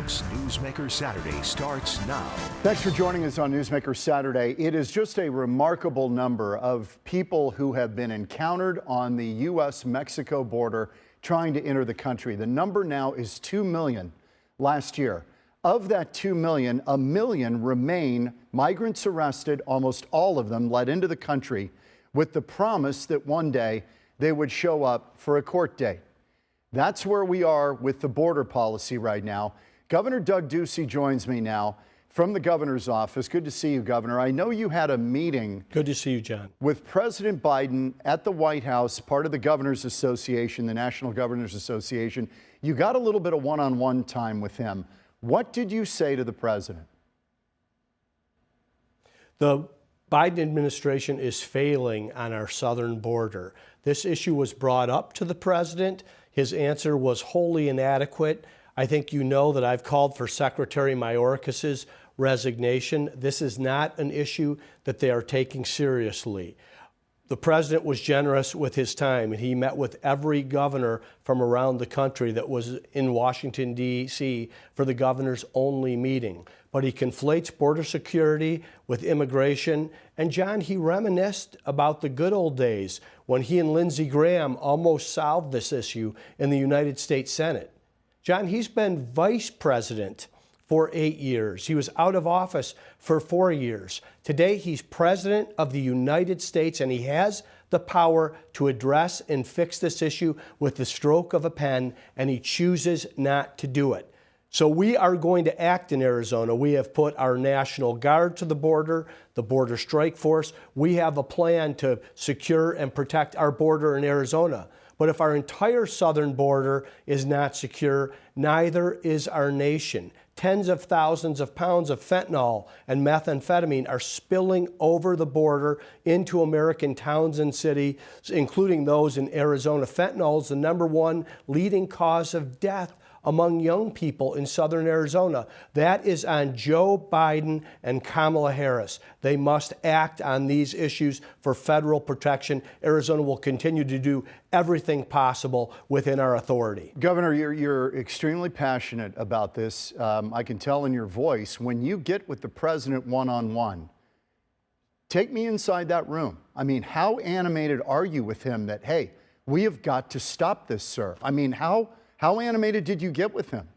Folks, Newsmaker Saturday starts now. Thanks for joining us on Newsmaker Saturday. It is just a remarkable number of people who have been encountered on the U.S.-Mexico border trying to enter the country. The number now is 2 million last year. Of that 2 million, 1 million remain migrants arrested, almost all of them let into the country with the promise that one day they would show up for a court date. That's where we are with the border policy right now. Governor Doug Ducey joins me now from the governor's office. Good to see you, Governor. I know you had a meeting. Good to see you, John. With President Biden at the White House, part of the Governors Association, the National Governors Association. You got a little bit of one-on-one time with him. What did you say to the president? The Biden administration is failing on our southern border. This issue was brought up to the president. His answer was wholly inadequate. I think you know that I've called for Secretary Mayorkas's resignation. This is not an issue that they are taking seriously. The president was generous with his time, and he met with every governor from around the country that was in Washington, D.C. for the governor's only meeting. But he conflates border security with immigration. And John, he reminisced about the good old days when he and Lindsey Graham almost solved this issue in the United States Senate. John, he's been vice president for 8 years. He was out of office for 4 years. Today, he's president of the United States, and he has the power to address and fix this issue with the stroke of a pen, and he chooses not to do it. So we are going to act in Arizona. We have put our National Guard to the Border Strike Force. We have a plan to secure and protect our border in Arizona. But if our entire southern border is not secure, neither is our nation. Tens of thousands of pounds of fentanyl and methamphetamine are spilling over the border into American towns and cities, including those in Arizona. Fentanyl is the #1 leading cause of death among young people in southern Arizona. That is on Joe Biden and Kamala Harris. They must act on these issues for federal protection. Arizona will continue to do everything possible within our authority. Governor, you're extremely passionate about this. I can tell in your voice. When you get with the president one-on-one, take me inside that room. I mean, how animated are you with him that, hey, we have got to stop this, sir? I mean, how animated did you get with him?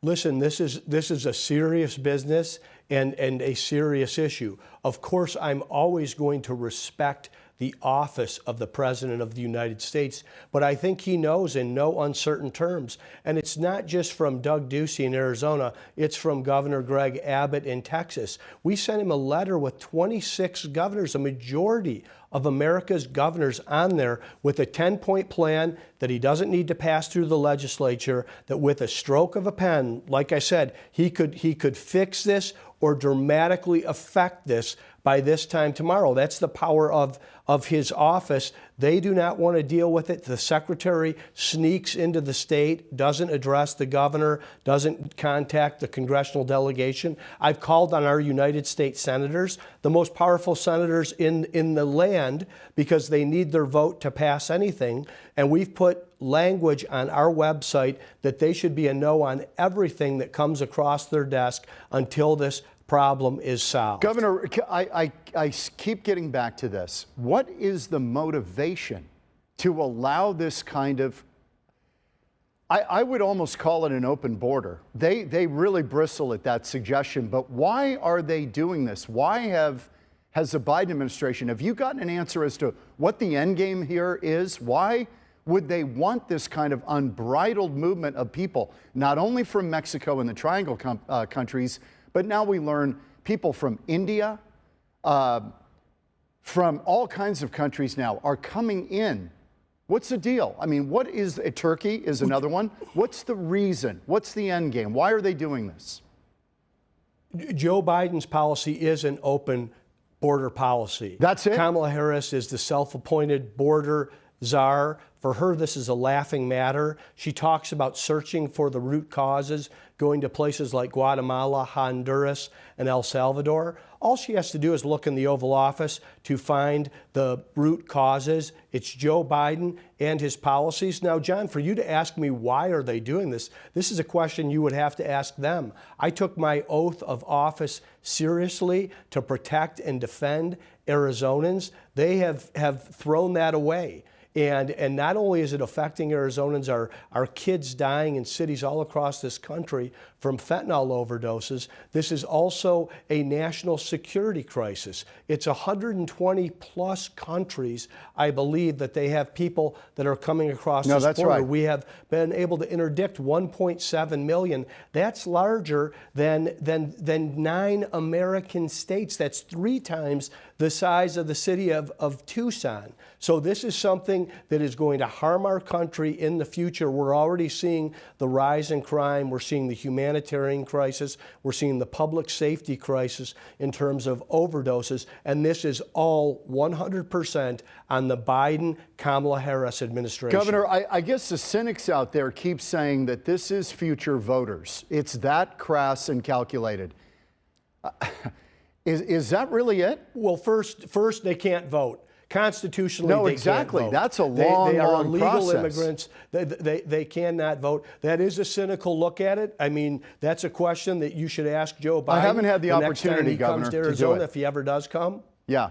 Listen, this is a serious business and a serious issue. Of course, I'm always going to respect the office of the President of the United States, but I think he knows in no uncertain terms. And it's not just from Doug Ducey in Arizona, it's from Governor Greg Abbott in Texas. We sent him a letter with 26 governors, a majority of America's governors on there, with a 10-point plan that he doesn't need to pass through the legislature, that with a stroke of a pen, like I said, he could fix this or dramatically affect this by this time tomorrow. That's the power of his office. They do not want to deal with it. The secretary sneaks into the state, doesn't address the governor, doesn't contact the congressional delegation. I've called on our United States senators, the most powerful senators in the land, because they need their vote to pass anything. And we've put language on our website that they should be a no on everything that comes across their desk until this problem is solved. Governor, I keep getting back to this. What is the motivation to allow this kind of, I would almost call it an open border. They really bristle at that suggestion, but why are they doing this? Why has the Biden administration, have you gotten an answer as to what the end game here is? Why would they want this kind of unbridled movement of people, not only from Mexico and the Triangle countries, but now we learn people from India, from all kinds of countries now are coming in. What's the deal? I mean, what is Turkey is another one. What's the reason? What's the end game? Why are they doing this? Joe Biden's policy is an open border policy. That's it? Kamala Harris is the self-appointed border czar For her, this is a laughing matter. She talks about searching for the root causes, going to places like Guatemala, Honduras, and El Salvador. All she has to do is look in the Oval Office to find the root causes. It's Joe Biden and his policies. Now, John, for you to ask me why are they doing this, this is a question you would have to ask them. I took my oath of office seriously to protect and defend Arizonans. They have thrown that away. And not only is it affecting Arizonans, our kids dying in cities all across this country from fentanyl overdoses, this is also a national security crisis. It's 120 plus countries, I believe, that they have people that are coming across this border. Right. We have been able to interdict 1.7 million. That's larger than 9 American states. That's 3 times the size of the city of Tucson. So this is something that is going to harm our country in the future. We're already seeing the rise in crime. We're seeing the humanitarian crisis. We're seeing the public safety crisis in terms of overdoses. And this is all 100% on the Biden-Kamala Harris administration. Governor, I guess the cynics out there keep saying that this is future voters. It's that crass and calculated. Is that really it? Well, first they can't vote. Constitutionally, no, they exactly. can't vote. That's a long, they are long illegal process. immigrants. They cannot vote. That is a cynical look at it. I mean, that's a question that you should ask Joe Biden. I haven't had the opportunity, next time he Governor, comes to to do Arizona, it. if he ever does come. Yeah.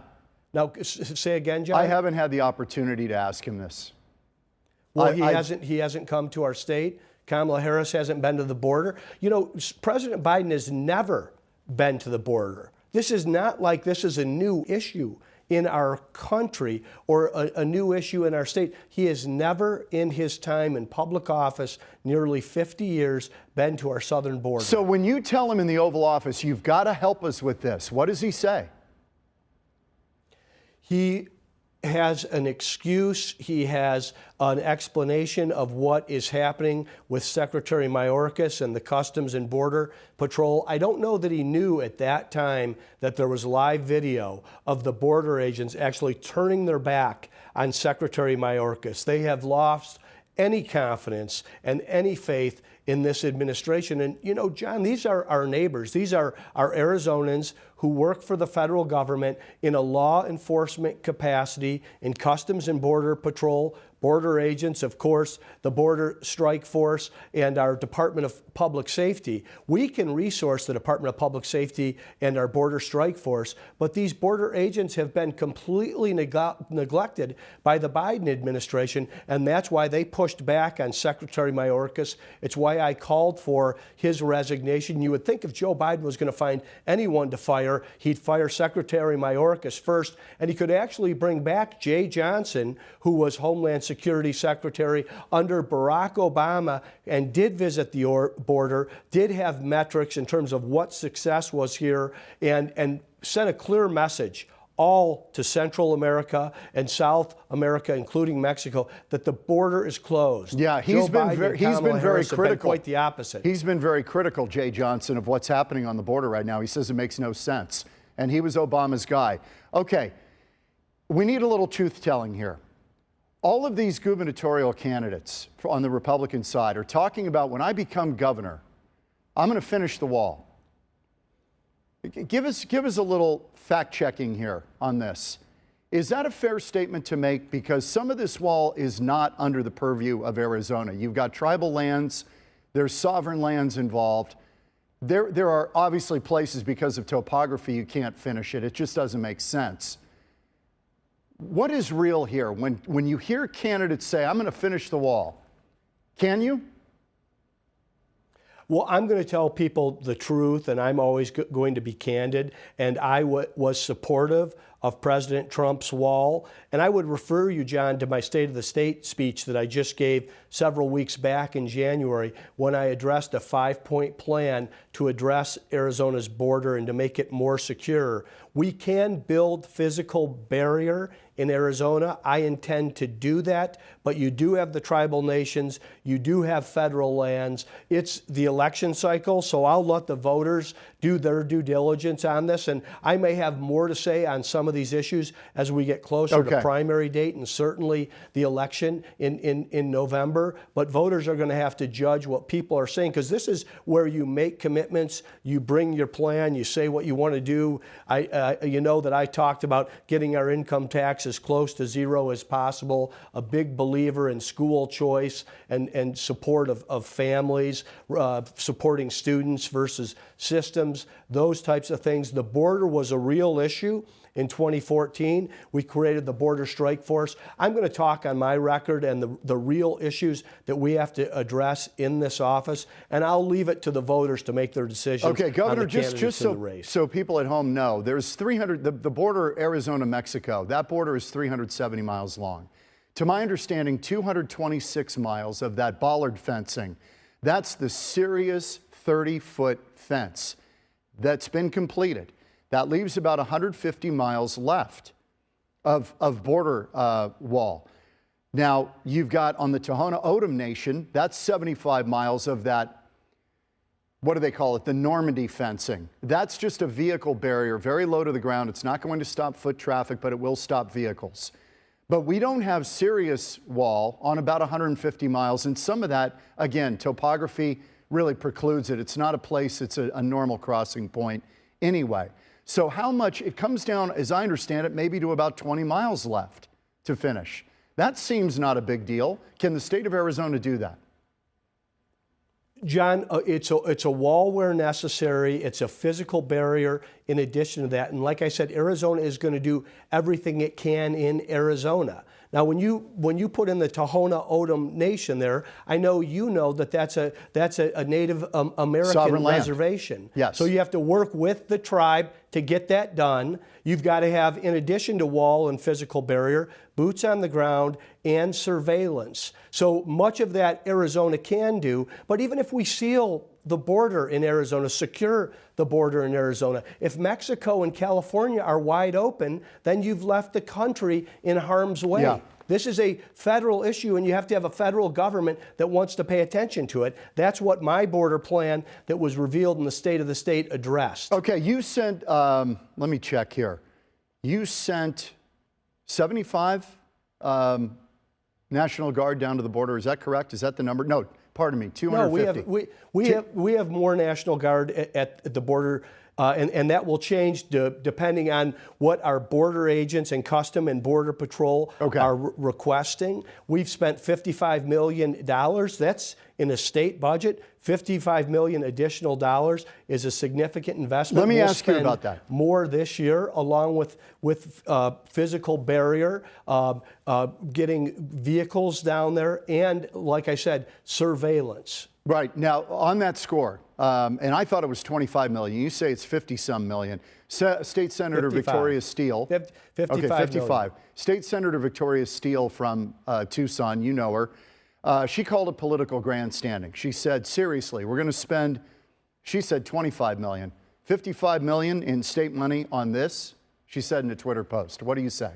Now, say again, John. I haven't had the opportunity to ask him this. Well, he hasn't come to our state. Kamala Harris hasn't been to the border. You know, President Biden has never been to the border. This is not like this is a new issue in our country or a new issue in our state. He has never in his time in public office, nearly 50 years, been to our southern border. So when you tell him in the Oval Office, you've got to help us with this, what does he say? He has an excuse. He has an explanation of what is happening with Secretary Mayorkas and the Customs and Border Patrol. I don't know that he knew at that time that there was live video of the border agents actually turning their back on Secretary Mayorkas. They have lost any confidence and any faith in this administration. And, you know, John, these are our neighbors. These are our Arizonans who work for the federal government in a law enforcement capacity, in Customs and Border Patrol, border agents, of course, the Border Strike Force, and our Department of Public Safety. We can resource the Department of Public Safety and our Border Strike Force, but these border agents have been completely neglected by the Biden administration, and that's why they pushed back on Secretary Mayorkas. It's why I called for his resignation. You would think if Joe Biden was going to find anyone to fire, he'd fire Secretary Mayorkas first, and he could actually bring back Jay Johnson, who was Homeland Security Secretary under Barack Obama and did visit the border, did have metrics in terms of what success was here, and sent a clear message all to Central America and South America, including Mexico, that the border is closed. Yeah, he's been very critical. Quite the opposite. He's been very critical, Jay Johnson, of what's happening on the border right now. He says it makes no sense, and he was Obama's guy. Okay, we need a little truth-telling here. All of these gubernatorial candidates on the Republican side are talking about, when I become governor, I'm going to finish the wall. Give us a little fact-checking here on this. Is that a fair statement to make? Because some of this wall is not under the purview of Arizona. You've got tribal lands, there's sovereign lands involved. There are obviously places, because of topography, you can't finish it. It just doesn't make sense. What is real here? When you hear candidates say, I'm going to finish the wall, can you? Well, I'm going to tell people the truth, and I'm always going to be candid. And I was supportive of President Trump's wall. And I would refer you, John, to my State of the State speech that I just gave several weeks back in January, when I addressed a 5-point plan to address Arizona's border and to make it more secure. We can build physical barrier in Arizona. I intend to do that, but you do have the tribal nations, you do have federal lands. It's the election cycle, so I'll let the voters do their due diligence on this, and I may have more to say on some of of these issues as we get closer to primary date and certainly the election in November. But voters are going to have to judge what people are saying, because this is where you make commitments, you bring your plan, you say what you want to do. You know that I talked about getting our income tax as close to zero as possible, a big believer in school choice and support of families, supporting students versus systems, those types of things. The border was a real issue. In 2014, we created the Border Strike Force. I'm going to talk on my record and the real issues that we have to address in this office, and I'll leave it to the voters to make their decisions. Okay, Governor, on the just so people at home know, there's 300, the border Arizona-Mexico, that border is 370 miles long. To my understanding, 226 miles of that bollard fencing, that's the serious 30-foot fence that's been completed. That leaves about 150 miles left of border wall. Now, you've got on the Tohono O'odham Nation, that's 75 miles of that, what do they call it, the Normandy fencing. That's just a vehicle barrier, very low to the ground. It's not going to stop foot traffic, but it will stop vehicles. But we don't have serious wall on about 150 miles, and some of that, again, topography really precludes it. It's not a place, it's a normal crossing point anyway. So how much, it comes down, as I understand it, maybe to about 20 miles left to finish. That seems not a big deal. Can the state of Arizona do that? John, it's a wall where necessary. It's a physical barrier in addition to that. And like I said, Arizona is going to do everything it can in Arizona. Now, when you put in the Tohono O'odham Nation there, I know you know that that's a Native American sovereign reservation. Yes. So you have to work with the tribe to get that done. You've got to have, in addition to wall and physical barrier, boots on the ground and surveillance. So much of that Arizona can do, but even if we seal the border in Arizona, secure the border in Arizona, if Mexico and California are wide open, then you've left the country in harm's way. Yeah. This is a federal issue, and you have to have a federal government that wants to pay attention to it. That's what my border plan that was revealed in the State of the State addressed. Okay, you sent, let me check here. You sent 75 National Guard down to the border. Is that correct? Is that the number? No, pardon me, 250. No, we have more National Guard at the border. And that will change depending on what our border agents and Custom and Border Patrol are requesting. We've spent $55 million. That's in a state budget. $55 million additional dollars is a significant investment. Let me ask you about that. More this year, along with physical barrier, getting vehicles down there, and like I said, surveillance. Right. Now, on that score, and I thought it was 25 million. You say it's 50-some million. State Senator 55. Victoria Steele. 55 okay, 55. Million. State Senator Victoria Steele from Tucson, you know her. She called it political grandstanding. She said, seriously, we're going to spend, she said 25 million. 55 million in state money on this, she said in a Twitter post. What do you say?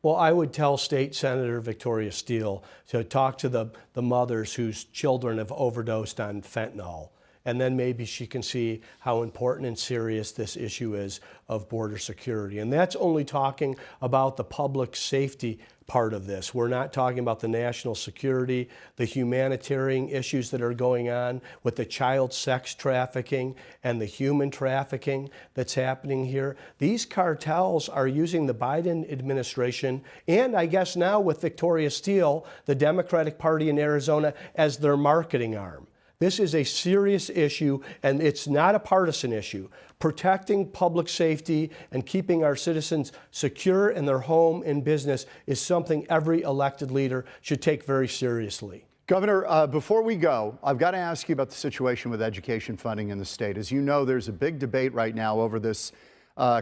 Well, I would tell State Senator Victoria Steele to talk to the mothers whose children have overdosed on fentanyl, and then maybe she can see how important and serious this issue is of border security. And that's only talking about the public safety part of this. We're not talking about the national security, the humanitarian issues that are going on with the child sex trafficking and the human trafficking that's happening here. These cartels are using the Biden administration, and I guess now with Victoria Steele, the Democratic Party in Arizona, as their marketing arm. This is a serious issue, and it's not a partisan issue. Protecting public safety and keeping our citizens secure in their home and business is something every elected leader should take very seriously. Governor, before we go, I've got to ask you about the situation with education funding in the state. As you know, there's a big debate right now over this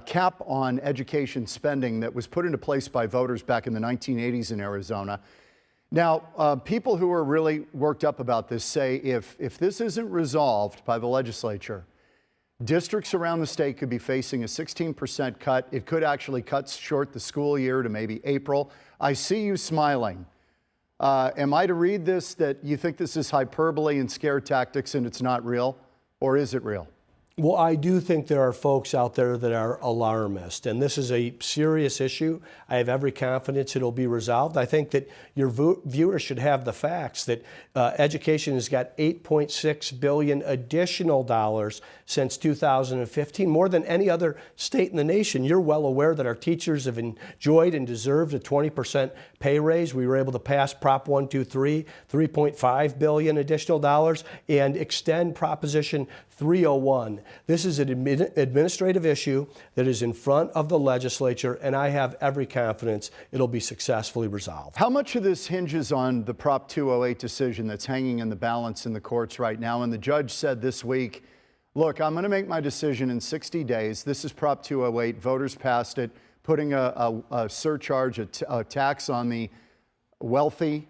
cap on education spending that was put into place by voters back in the 1980s in Arizona. Now, people who are really worked up about this say if this isn't resolved by the legislature, districts around the state could be facing a 16% cut. It could actually cut short the school year to maybe April. I see you smiling. Am I to read this that you think this is hyperbole and scare tactics and it's not real? Or is it real? Well, I do think there are folks out there that are alarmist, and this is a serious issue. I have every confidence it'll be resolved. I think that your viewers should have the facts that education has got $8.6 billion additional dollars since 2015, more than any other state in the nation. You're well aware that our teachers have enjoyed and deserved a 20% pay raise. We were able to pass Prop 123, $3.5 billion additional dollars, and extend Proposition 301. This is an administrative issue that is in front of the legislature, and I have every confidence it'll be successfully resolved. How much of this hinges on the Prop 208 decision that's hanging in the balance in the courts right now? And the judge said this week, look, I'm going to make my decision in 60 days. This is Prop 208. Voters passed it, putting a surcharge, a tax on the wealthy,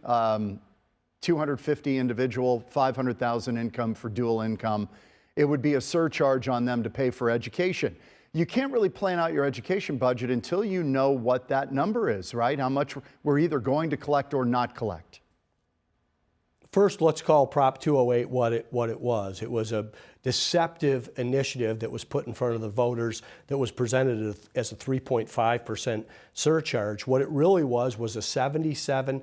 250 individual, 500,000 income for dual income. It would be a surcharge on them to pay for education. You can't really plan out your education budget until you know what that number is, right? How much we're either going to collect or not collect. First, let's call Prop 208 what it was. It was a deceptive initiative that was put in front of the voters that was presented as a 3.5% surcharge. What it really was a 77%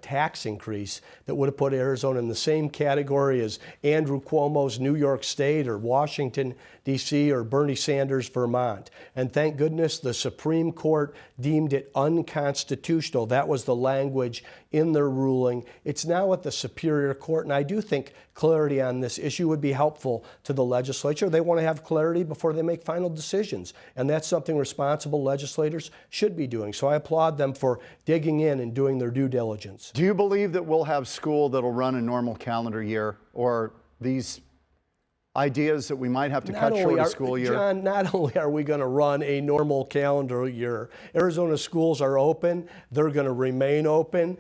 tax increase that would have put Arizona in the same category as Andrew Cuomo's New York State or Washington, D.C. or Bernie Sanders' Vermont. And thank goodness the Supreme Court deemed it unconstitutional. That was the language in their ruling. It's now at the Superior Court, and I do think clarity on this issue would be helpful to the legislature. They want to have clarity before they make final decisions, and that's something responsible legislators should be doing. So I applaud them for digging in and doing their due diligence. Do you believe that we'll have school that'll run a normal calendar year, or these ideas that we might have to cut short a school year? John, not only are we going to run a normal calendar year, Arizona schools are open. They're going to remain open.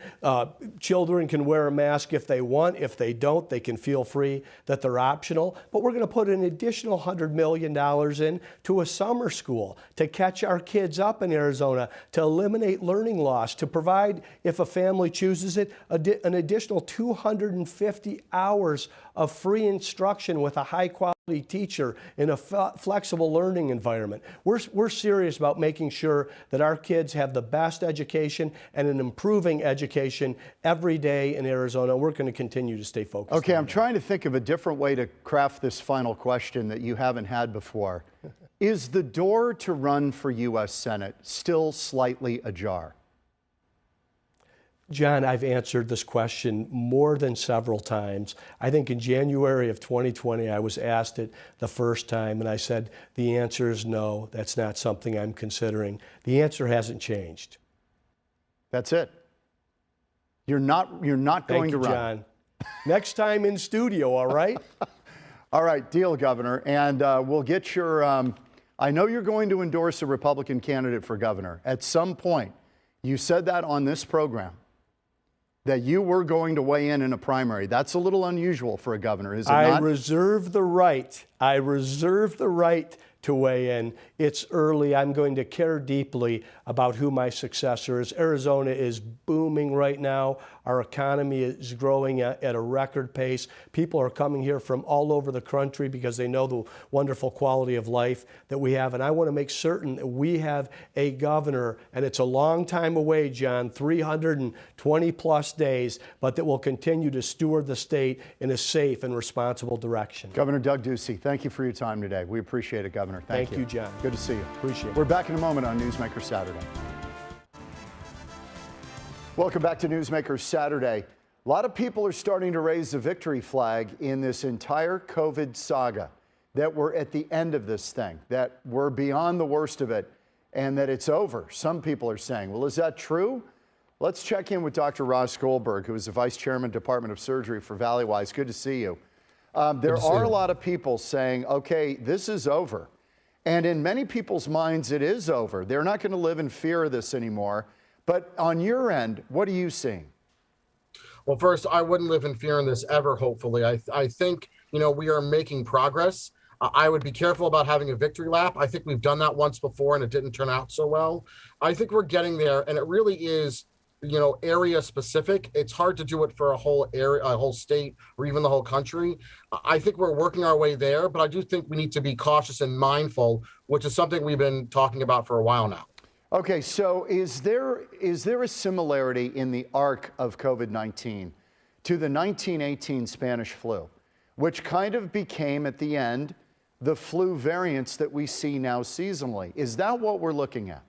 Children can wear a mask if they want. If they don't, they can feel free that they're optional. But we're going to put an additional $100 million in to a summer school to catch our kids up in Arizona, to eliminate learning loss, to provide, if a family chooses it, an additional 250 hours of free instruction with a high-quality teacher in a flexible learning environment. We're serious about making sure that our kids have the best education and an improving education every day in Arizona. We're going to continue to stay focused. Okay, I'm that. trying to think of a different way to craft this final question that you haven't had before. Is the door to run for U.S. Senate still slightly ajar? John, I've answered this question more than several times. I think in January of 2020, I was asked it the first time, and I said, the answer is no, that's not something I'm considering. The answer hasn't changed. That's it. You're not going to run. John. Next time in studio, all right? All right, deal, Governor. And we'll get your, I know you're going to endorse a Republican candidate for governor at some point. You said that on this program, that you were going to weigh in a primary. That's a little unusual for a governor, is it not? I reserve the right to weigh in. It's early. I'm going to care deeply about who my successor is. Arizona is booming right now. Our economy is growing at a record pace. People are coming here from all over the country because they know the wonderful quality of life that we have. And I want to make certain that we have a governor, and it's a long time away, John, 320 plus days, but that will continue to steward the state in a safe and responsible direction. Governor Doug Ducey, thank you for your time today. We appreciate it, Governor. Thank you, John. Good to see you. Appreciate it. We're back in a moment on Newsmaker Saturday. Welcome back to Newsmaker Saturday. A lot of people are starting to raise the victory flag in this entire COVID saga, that we're at the end of this thing, that we're beyond the worst of it, and that it's over. Some people are saying, well, is that true? Let's check in with Dr. Ross Goldberg, who is the Vice Chairman, Department of Surgery for Valleywise. Good to see you. There are a lot of people saying, okay, this is over. And in many people's minds, it is over. They're not going to live in fear of this anymore. But on your end, what are you seeing? Well, first, I wouldn't live in fear in this ever, hopefully. I think, we are making progress. I would be careful about having a victory lap. I think we've done that once before and it didn't turn out so well. I think we're getting there, and it really is area specific. It's hard to do it for a whole area, a whole state, or even the whole country. I think we're working our way there, but I do think we need to be cautious and mindful, which is something we've been talking about for a while now. Okay, so is there a similarity in the arc of COVID-19 to the 1918 Spanish flu, which kind of became at the end the flu variants that we see now seasonally? Is that what we're looking at?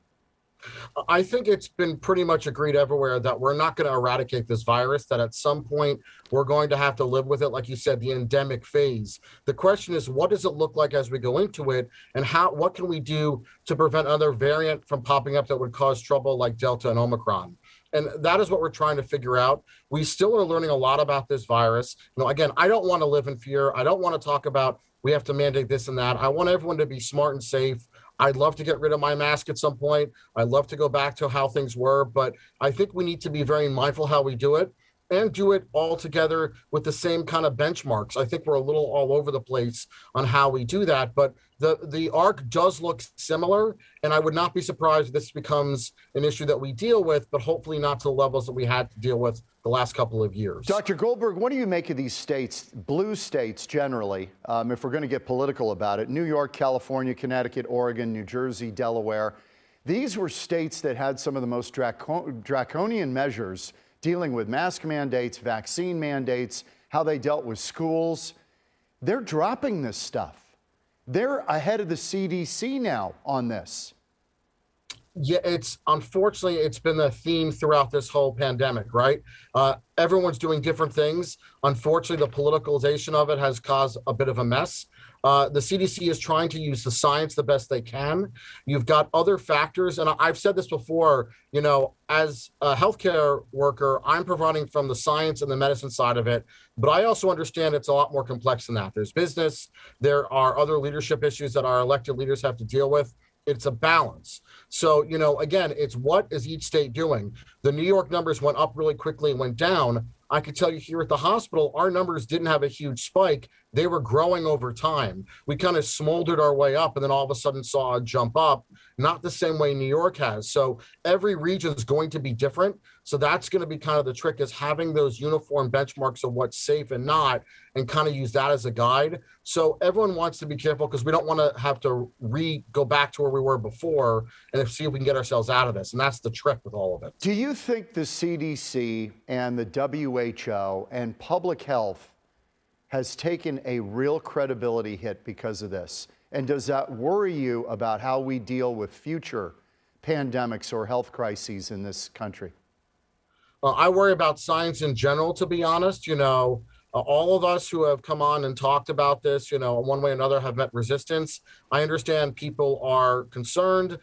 I think it's been pretty much agreed everywhere that we're not going to eradicate this virus, that at some point we're going to have to live with it, like you said, the endemic phase. The question is, what does it look like as we go into it, and what can we do to prevent another variant from popping up that would cause trouble like Delta and Omicron? And that is what we're trying to figure out. We still are learning a lot about this virus. Again, I don't want to live in fear. I don't want to talk about we have to mandate this and that. I want everyone to be smart and safe. I'd love to get rid of my mask at some point. I'd love to go back to how things were, but I think we need to be very mindful how we do it and do it all together with the same kind of benchmarks. I think we're a little all over the place on how we do that, but the arc does look similar, and I would not be surprised if this becomes an issue that we deal with, but hopefully not to the levels that we had to deal with the last couple of years. Dr. Goldberg, what do you make of these states, blue states generally, if we're going to get political about it? New York, California, Connecticut, Oregon, New Jersey, Delaware. These were states that had some of the most draconian measures dealing with mask mandates, vaccine mandates, how they dealt with schools. They're dropping this stuff. They're ahead of the CDC now on this. Yeah, unfortunately, it's been the theme throughout this whole pandemic, right? Everyone's doing different things. Unfortunately, the politicalization of it has caused a bit of a mess. The CDC is trying to use the science the best they can. You've got other factors, and I've said this before, as a healthcare worker, I'm providing from the science and the medicine side of it, but I also understand it's a lot more complex than that. There's business, there are other leadership issues that our elected leaders have to deal with. It's a balance. So, again, it's what is each state doing? The New York numbers went up really quickly and went down. I could tell you here at the hospital, our numbers didn't have a huge spike. They were growing over time. We kind of smoldered our way up and then all of a sudden saw a jump up, not the same way New York has. So every region is going to be different. So that's going to be kind of the trick, is having those uniform benchmarks of what's safe and not, and kind of use that as a guide. So everyone wants to be careful because we don't want to have to go back to where we were before and see if we can get ourselves out of this. And that's the trick with all of it. Do you think the CDC and the WHO and public health has taken a real credibility hit because of this? And does that worry you about how we deal with future pandemics or health crises in this country? I worry about science in general, to be honest. All of us who have come on and talked about this, one way or another have met resistance. I understand people are concerned.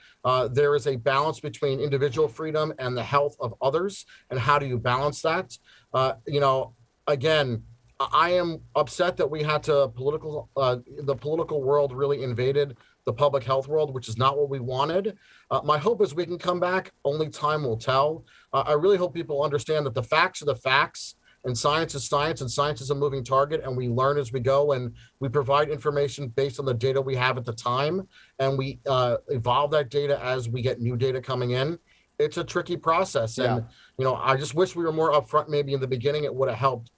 There is a balance between individual freedom and the health of others. And how do you balance that? Again, I am upset that we had to the political world really invaded the public health world, which is not what we wanted. My hope is we can come back. Only time will tell. I really hope people understand that the facts are the facts, and science is science, and science is a moving target, and we learn as we go, and we provide information based on the data we have at the time, and we evolve that data as we get new data coming in. It's a tricky process, and I just wish we were more upfront. Maybe in the beginning, it would have helped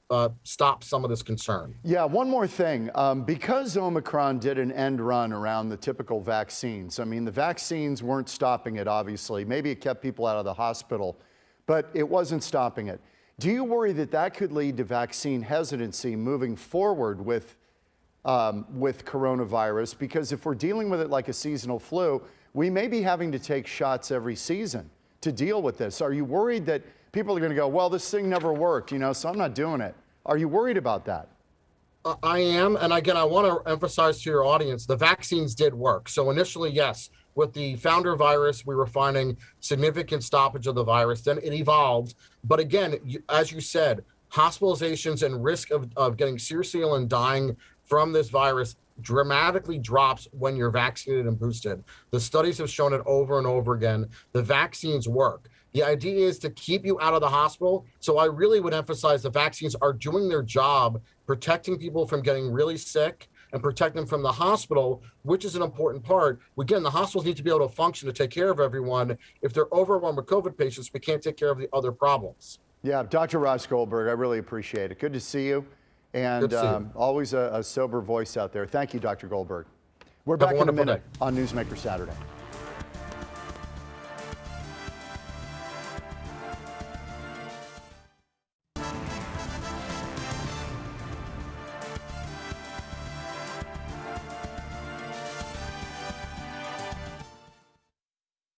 stop some of this concern. Yeah, one more thing. Because Omicron did an end run around the typical vaccines, I mean, the vaccines weren't stopping it, obviously. Maybe it kept people out of the hospital, but it wasn't stopping it. Do you worry that that could lead to vaccine hesitancy moving forward with coronavirus? Because if we're dealing with it like a seasonal flu, we may be having to take shots every season to deal with this. Are you worried that people are going to go, well, this thing never worked, so I'm not doing it? Are you worried about that? I am. And again, I want to emphasize to your audience, the vaccines did work. So initially, yes, with the founder virus, we were finding significant stoppage of the virus. Then it evolved. But again, as you said, hospitalizations and risk of getting seriously ill and dying from this virus dramatically drops when you're vaccinated and boosted. The studies have shown it over and over again. The vaccines work. The idea is to keep you out of the hospital. So I really would emphasize the vaccines are doing their job, protecting people from getting really sick, and protect them from the hospital, which is an important part. Again, the hospitals need to be able to function to take care of everyone. If they're overwhelmed with COVID patients, we can't take care of the other problems. Yeah, Dr. Ross Goldberg, I really appreciate it. Good to see you. And always a sober voice out there. Thank you, Dr. Goldberg. We're back in a minute on Newsmaker Saturday.